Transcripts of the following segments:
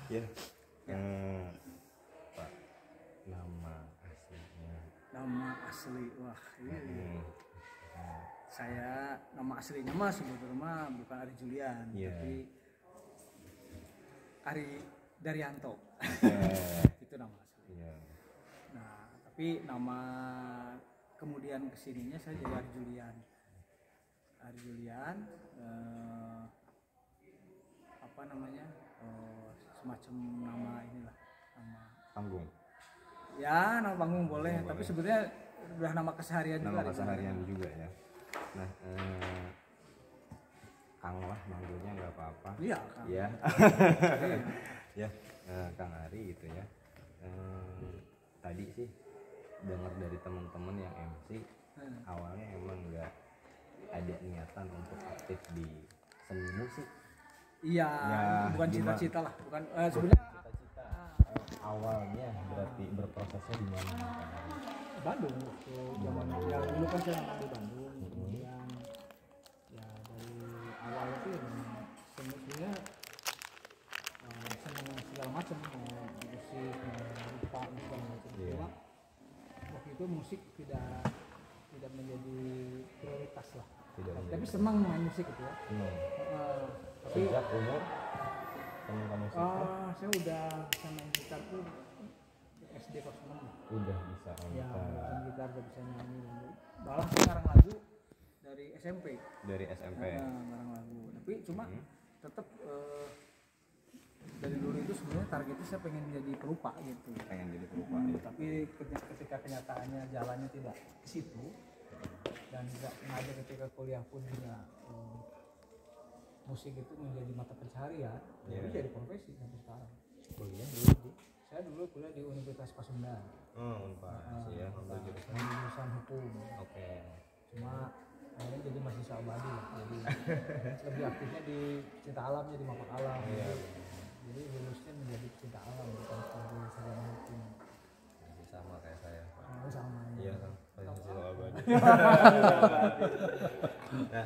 Ya. Pak, nama aslinya. Nama asli, wah ini. Saya nama aslinya mah sebetulnya bukan Ari Julian, tapi Ari Daryanto. Itu nama asli. Nah, tapi nama kemudian kesininya saya jadi Ari Julian. Ari Julian, apa namanya, semacam nama inilah, nama panggung. Ya, nama panggung boleh, tapi sebetulnya udah nama keseharian juga. Nama keseharian juga ya. Nah, Kang lah manggilnya nggak apa-apa. Iya, Kang. Ya. Ya, Kang Ari gitu ya. Tadi sih dengar dari teman-teman yang MC, awalnya emang nggak ada niatan untuk aktif di seni musik. Iya, ya, bukan cita-cita lah, bukan sebenarnya cita-cita. Awalnya berarti berprosesnya di mana? Bandung waktu zaman ya dulu kan saya ngambil di Bandung, kemudian ya dari awal itu ya sebenarnya senang segala macam, musik, rupa dan segala macam. Cuma waktu itu musik tidak menjadi prioritas lah. Tapi senang main musik itu ya. Tapi sejak umur senang musik? Saya udah bisa main gitar tuh SD kelas 6. Udah bisa main ya, gitar. Main gitar, udah bisa nyanyi. Malah saya ngarang lagu dari SMP. Dari SMP. Ngarang lagu. Tapi cuma tetap dari dulu itu sebenarnya targetnya saya pengen jadi pelupa gitu. Pengen jadi pelupa. Tapi ketika kenyataannya jalannya tidak ke situ dan tidak sengaja ketika kuliah pun juga musik itu menjadi mata pencaharian, jadi jadi profesi sampai sekarang. Kuliah dulu Saya dulu kuliah di Universitas Pasundan. Unpad ya, ambil jurusan hukum. Oke. Cuma akhirnya jadi mahasiswa abadi lah. Jadi lebih aktifnya di cinta alamnya, di mapak alam. Iya. Jadi lulusnya menjadi cinta alam bukan sebagai sarjana hukum. Jadi sama kayak saya. Sama. Iya kan, mahasiswa abadi. Nah,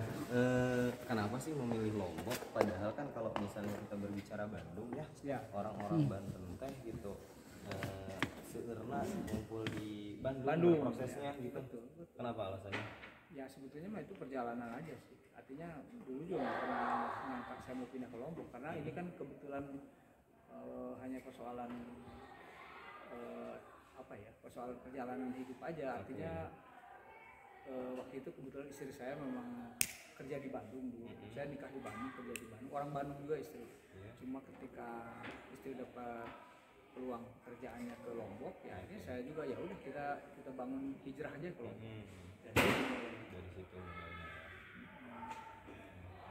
kenapa sih memilih Lombok? Padahal kan kalau misalnya kita berbicara Bandung ya. Orang-orang Banten teh gitu. Seurna ngumpul di Bandung prosesnya gitu. Betul. Kenapa alasannya? Ya sebetulnya mah itu perjalanan aja sih. Artinya dulu juga nggak pernah ngangkat saya mau pindah ke Lombok karena ini kan kebetulan hanya persoalan persoalan perjalanan hidup aja. Artinya waktu itu kebetulan istri saya memang kerja di Bandung dulu. Saya nikah di Bandung, kerja di Bandung. Orang Bandung juga istri. Cuma ketika istri dapat peluang kerjaannya ke Lombok, ya akhirnya saya juga ya udah kita bangun hijrah aja ke Lombok. Dari situ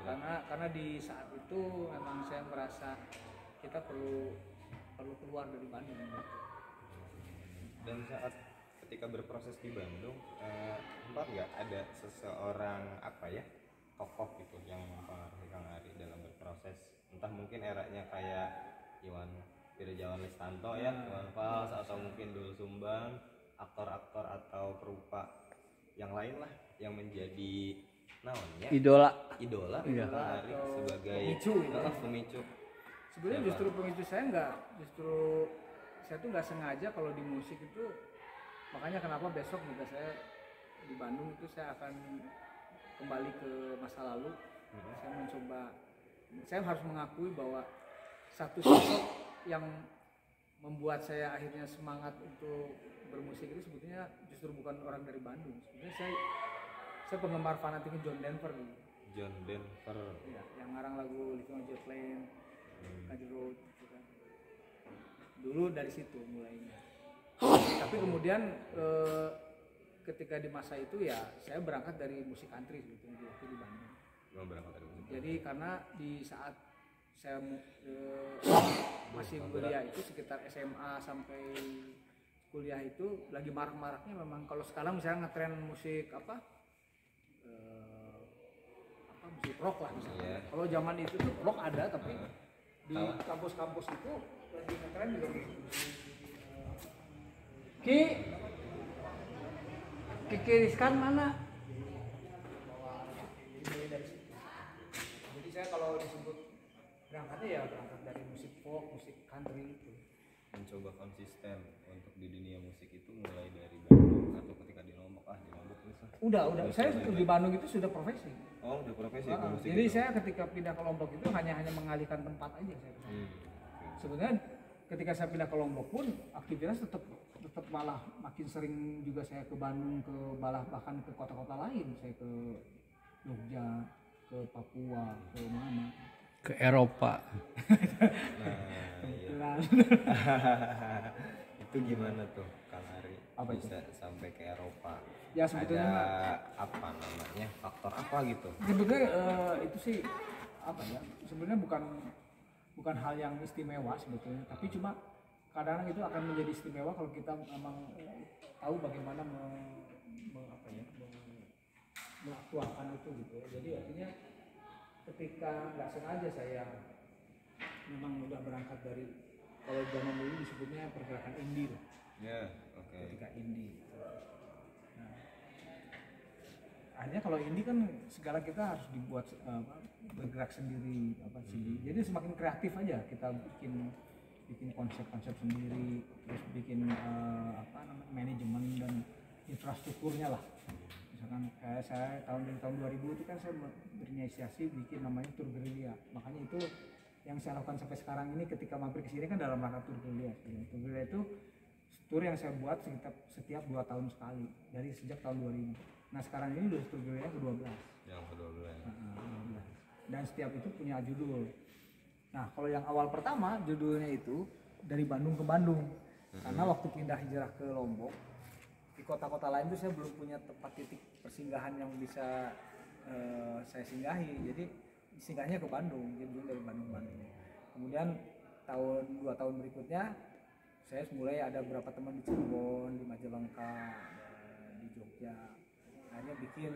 karena di saat itu memang saya merasa kita perlu keluar dari Bandung gitu. Dan saat ketika berproses di Bandung, sempat nggak ada seseorang tokoh gitu yang mempengaruhi Kang Ari dalam berproses, entah mungkin eranya kayak Iwan Firjawan Listanto Iwan Fals, atau mungkin Doel Sumbang, aktor-aktor atau perupa yang lain lah yang menjadi idola Kang Ari sebagai pemicu. Sebenarnya justru pemicu saya tuh nggak sengaja kalau di musik itu, makanya kenapa besok juga saya di Bandung itu saya akan kembali ke masa lalu. Saya mencoba, saya harus mengakui bahwa satu sosok yang membuat saya akhirnya semangat untuk bermusik itu sebetulnya justru bukan orang dari Bandung. Sebenarnya saya penggemar fanatiknya John Denver gitu. John Denver. Ya, yang ngarang lagu Living on Jet Plane, Country Road gitu kan. Dulu dari situ mulainya. Tapi kemudian ketika di masa itu ya saya berangkat dari musik country gitu waktu di Bandung. Jadi karena di saat saya masih kuliah itu sekitar SMA sampai kuliah itu lagi marak-maraknya memang, kalau sekarang misalnya ngetren musik musik rock lah misalnya. Kalau zaman itu tuh rock ada, tapi di kampus-kampus itu lagi ngetren juga musik. Kiki Rizkan mana? Jadi saya kalau disebut berangkatnya ya berangkat dari musik folk, musik country itu. Mencoba konsisten untuk di dunia musik itu mulai dari Bandung atau ketika di Lombok di Lombok terus lah. Udah, saya di Bandung itu sudah profesi. Oh, udah profesi itu musik Jadi itu? saya ketika pindah ke Lombok itu hanya mengalihkan tempat aja saya. Sebenarnya ketika saya pindah ke Lombok pun aktivitas tetap malah makin sering juga saya ke Bandung, ke bahkan ke kota-kota lain, saya ke Jogja, ke Papua, ke mana, ke Eropa. Nah, iya. Itu gimana tuh Kang Ari Apa bisa sampai ke Eropa? Ya sebetulnya ada apa namanya, faktor apa gitu? sebetulnya itu sih apa ya, sebenarnya bukan hal yang istimewa sebetulnya, tapi cuma kadang itu akan menjadi istimewa kalau kita memang tahu bagaimana mengaktualkan itu gitu ya. Jadi artinya ketika nggak sengaja saya memang udah berangkat dari, kalau zaman dulu disebutnya pergerakan indie lah. Ya, oke. Ketika indie. Nah, akhirnya kalau indie kan segala kita harus dibuat bergerak sendiri sendiri. Jadi semakin kreatif aja kita bikin konsep-konsep sendiri, terus bikin manajemen dan infrastrukturnya lah. Misalkan kayak saya tahun 2000 itu kan saya berinisiasi bikin namanya Tour Gerilya. Makanya itu yang saya lakukan sampai sekarang ini ketika mampir ke sini kan dalam rangka Tour Gerilya. Tour Gerilya itu tour yang saya buat setiap 2 tahun sekali dari sejak tahun 2000. Nah sekarang ini udah Tour Gerilya ke-12. Yang ke-12. Dan setiap itu punya judul. Nah kalau yang awal pertama judulnya itu dari Bandung ke Bandung. Karena waktu pindah hijrah ke Lombok, di kota-kota lain itu saya belum punya tempat titik persinggahan yang bisa saya singgahi. Jadi singgahnya ke Bandung, jadi dari Bandung ke Bandung. Kemudian 2 tahun berikutnya saya mulai ada beberapa teman di Cirebon, di Majalengka, di Jogja. Akhirnya bikin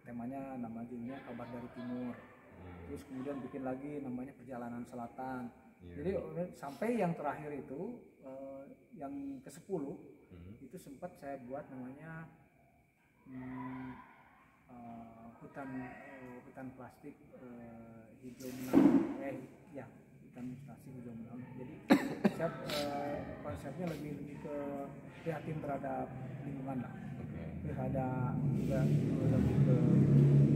temanya, nama judulnya Kabar dari Timur. Terus kemudian bikin lagi namanya Perjalanan Selatan. Jadi sampai yang terakhir itu yang ke-10 itu sempat saya buat namanya hutan plastik hijau menang. Hutan plastik hijau menang. Jadi saya konsepnya lebih ke prihatin terhadap lingkungan lah. Terhadap juga lebih ke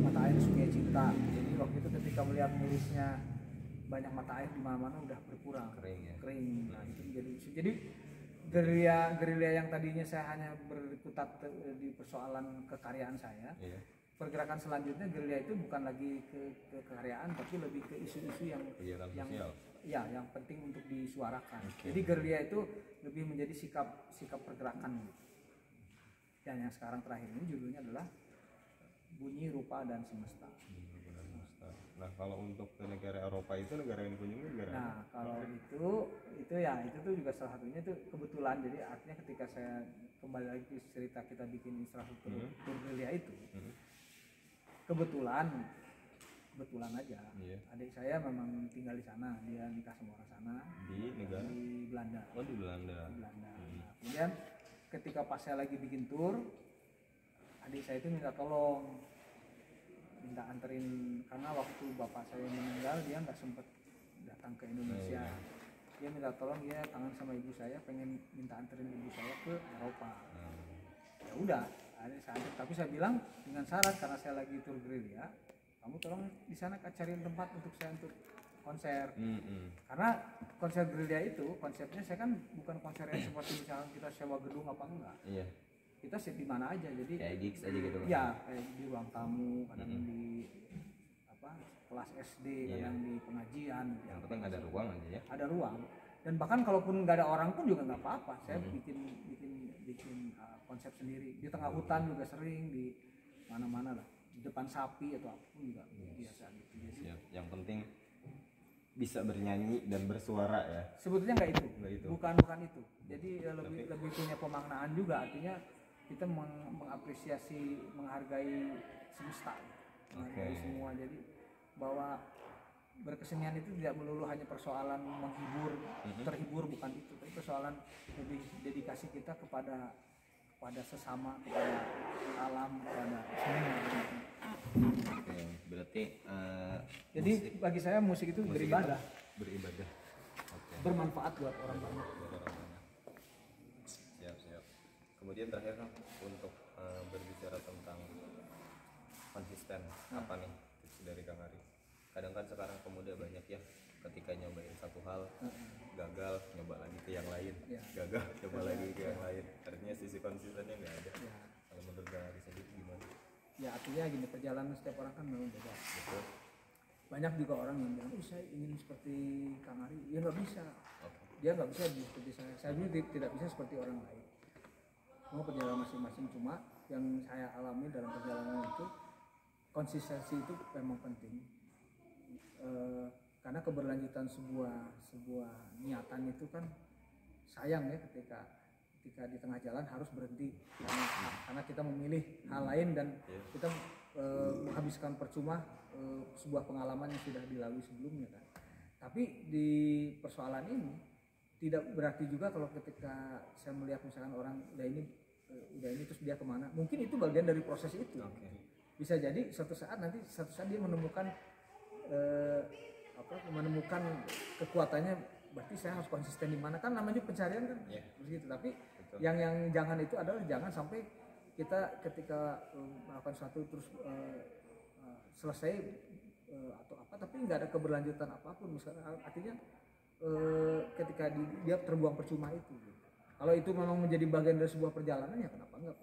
mata air Sungai Cinta. Jadi waktu itu ketika melihat nulisnya banyak mata air di mana-mana udah berkurang, kering. Nah itu jadi gerilya yang tadinya saya hanya berkutat di persoalan kekaryaan saya. Pergerakan selanjutnya gerilya itu bukan lagi ke kekaryaan tapi lebih ke isu-isu yang penting untuk disuarakan. Jadi gerilya itu lebih menjadi sikap pergerakan. Dan yang sekarang terakhir ini judulnya adalah Bunyi, Rupa dan Semesta. Nah kalau untuk ke negara Eropa itu negara yang dikunjungi negara? Nah kalau itu tuh juga salah satunya itu kebetulan. Jadi artinya ketika saya kembali lagi ke cerita kita bikin infrastruktur gerilya itu, kebetulan aja adik saya memang tinggal di sana, dia nikah sama orang sana di negara di Belanda. Oh di Belanda. Nah, kemudian ketika pas saya lagi bikin tour, adik saya itu minta anterin karena waktu bapak saya meninggal dia nggak sempet datang ke Indonesia. Dia minta tolong, dia kangen sama ibu saya, pengen minta anterin ibu saya ke Eropa. Ya udah, tapi saya bilang dengan syarat karena saya lagi tour gerilya, kamu tolong di sana cariin tempat untuk saya untuk konser. Karena konser gerilya itu konsepnya saya kan bukan konser yang seperti misalnya kita sewa gedung apa enggak. Kita sit di mana aja, jadi kayak gigs aja gitu. Ya kayak di ruang tamu, kadang di kelas SD, kadang di pengajian. Yang penting ada ruang aja ya. Ada ruang. Dan bahkan kalaupun nggak ada orang pun juga nggak apa-apa. Saya bikin konsep sendiri di tengah hutan juga sering, di mana-mana lah, di depan sapi atau apapun juga biasa gitu. Jadi, yang penting bisa bernyanyi dan bersuara ya. Sebetulnya nggak itu. Bukan itu. Jadi lebih punya pemaknaan juga, artinya kita mengapresiasi, menghargai semesta, menghargai semua. Jadi bahwa berkesenian itu tidak melulu hanya persoalan menghibur, terhibur, bukan itu, tapi persoalan lebih dedikasi kita kepada sesama, kepada alam, kepada semua. Berarti jadi bagi saya musik itu beribadah. beribadah. Oke. bermanfaat buat orang banyak. Buat orang banyak. Siap. Kemudian terakhir Kang, untuk berbicara tentang konsisten, apa nih tips dari Kang Ari? Kadang kan sekarang pemuda banyak ya, ketika nyobain satu hal gagal, nyoba lagi ke yang lain, Ya. gagal, coba lagi ke yang lain. Artinya sisi konsistennya nggak ada. Ya. Kalau menurut Kang Ari sendiri gimana? Ya artinya gini, perjalanan setiap orang kan memang beda. Betul. Banyak juga orang yang bilang, saya ingin seperti Kang Ari. Ya nggak bisa. Oke. Dia nggak bisa seperti saya. Saya dulu tidak bisa seperti orang lain. Semua perjalanan masing-masing, cuma yang saya alami dalam perjalanan itu, konsistensi itu memang penting. Karena keberlanjutan sebuah niatan itu kan sayang ya ketika di tengah jalan harus berhenti karena kita memilih hal lain dan kita menghabiskan percuma sebuah pengalaman yang sudah dilalui sebelumnya kan. Tapi di persoalan ini tidak berarti juga kalau ketika saya melihat misalkan orang udah ini terus dia kemana, mungkin itu bagian dari proses itu. Bisa jadi suatu saat dia menemukan menemukan kekuatannya, berarti saya harus konsisten di mana, kan namanya pencarian kan begitu. Tapi yang jangan itu adalah jangan sampai kita ketika melakukan sesuatu terus selesai atau apa tapi nggak ada keberlanjutan apapun, misalnya artinya ketika dia terbuang percuma itu. Kalau itu memang menjadi bagian dari sebuah perjalanan, ya kenapa enggak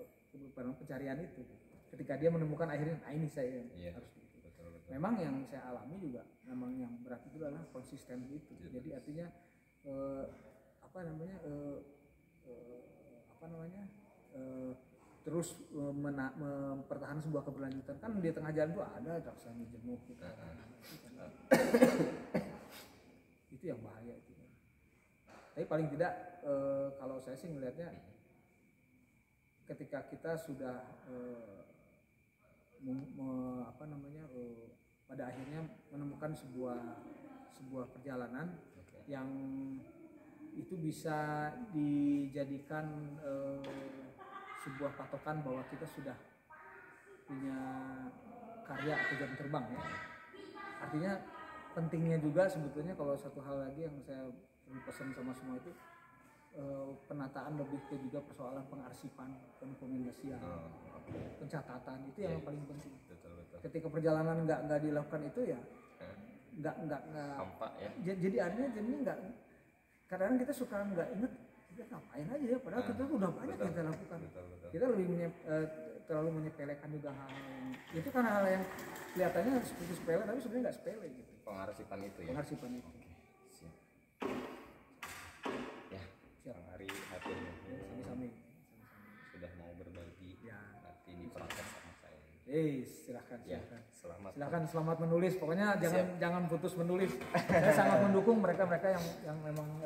pencarian itu ketika dia menemukan akhirnya ini saya harus gitu. Memang yang saya alami juga memang yang berat itu adalah konsisten itu. Jadi artinya terus mempertahankan sebuah keberlanjutan. Kan di tengah jalan itu ada rasanya jenuh gitu. Itu yang bahaya itu. Tapi paling tidak kalau saya sih melihatnya ketika kita sudah pada akhirnya menemukan sebuah perjalanan yang itu bisa dijadikan sebuah patokan bahwa kita sudah punya karya atau jam terbang ya. Artinya pentingnya juga sebetulnya kalau satu hal lagi yang saya perlu pesan sama semua itu penataan lebih ke juga persoalan pengarsipan, pendokumentasian, pencatatan itu yang paling penting. Betul. Ketika perjalanan nggak dilakukan itu ya nggak hampa ya. Jadi artinya nggak, kadang kita suka nggak inget kita ngapain aja ya, padahal kita udah banyak yang kita lakukan. Betul. Kita lebih terlalu menyepelekan juga hal-hal yang itu, kan hal yang kelihatannya seperti sepele tapi sebenarnya nggak sepele gitu. Pengarsipan itu ya. Pengarsipan itu. Siap. Kang Ari hatur nuhun Sami-sami. sudah mau berbagi nanti di proses sama saya. Silakan. Selamat menulis. Pokoknya jangan putus menulis. Saya sangat mendukung mereka yang memang